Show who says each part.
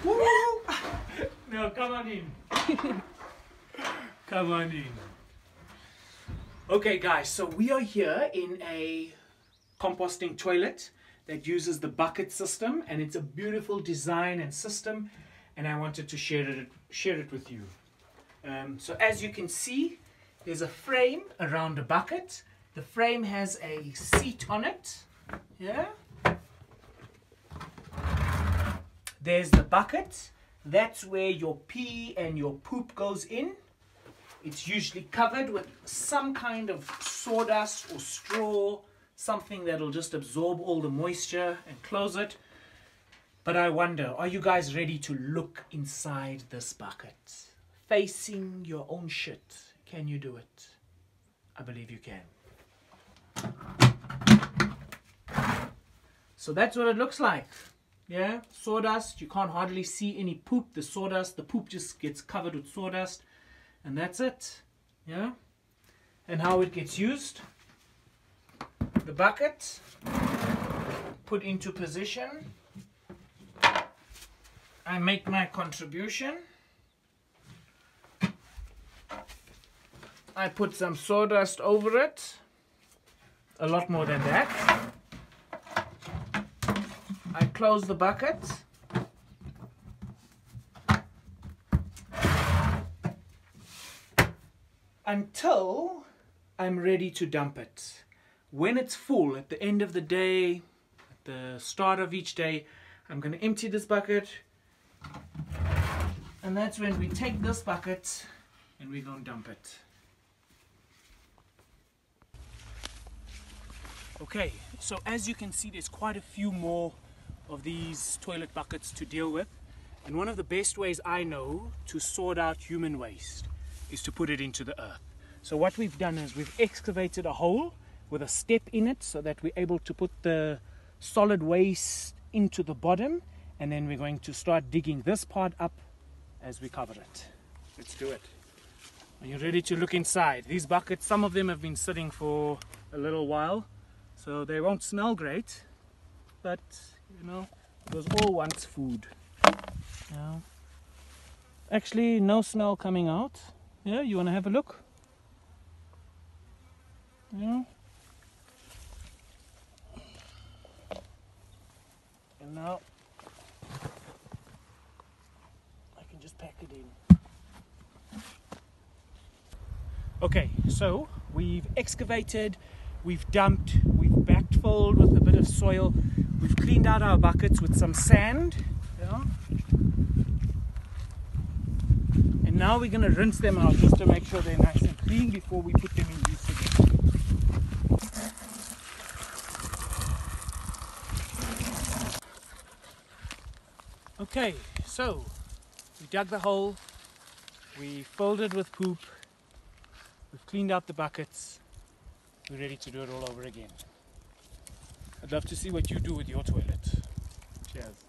Speaker 1: No, come on in. Come on in. Okay guys, so we are here in a composting toilet that uses the bucket system, and it's a beautiful design and system, and I wanted to share it with you. So as you can see, there's a frame around the bucket. The frame has a seat on it. Yeah. There's the bucket. That's where your pee and your poop goes in. It's usually covered with some kind of sawdust or straw, something that'll just absorb all the moisture and close it. But I wonder, are you guys ready to look inside this bucket? Facing your own shit. Can you do it? I believe you can. So that's what it looks like. Yeah, sawdust. You can't hardly see any poop. The sawdust, the poop just gets covered with sawdust. And that's it. Yeah. And how it gets used. The bucket put into position. I make my contribution. I put some sawdust over it. A lot more than that. I close the bucket. Until I'm ready to dump it. When it's full, at the end of the day, at the start of each day, I'm going to empty this bucket. And that's when we take this bucket and we're going to dump it. Okay, so as you can see, there's quite a few more of these toilet buckets to deal with. And one of the best ways I know to sort out human waste is to put it into the earth. So what we've done is we've excavated a hole with a step in it so that we're able to put the solid waste into the bottom, and then we're going to start digging this part up as we cover it. Let's do it. Are you ready to look inside? These buckets, some of them have been sitting for a little while, so they won't smell great, but you know, it was all once food. Yeah. Actually, no smell coming out. Yeah, you want to have a look? Yeah. And now I can just pack it in. Okay, so we've excavated, we've dumped, we've backfilled with a bit of soil, we've cleaned out our buckets with some sand. Yeah. And now we're going to rinse them out just to make sure they're nice and clean before we put them in use again. Okay, so we dug the hole, we filled it with poop, we've cleaned out the buckets, we're ready to do it all over again. I'd love to see what you do with your toilet. Cheers.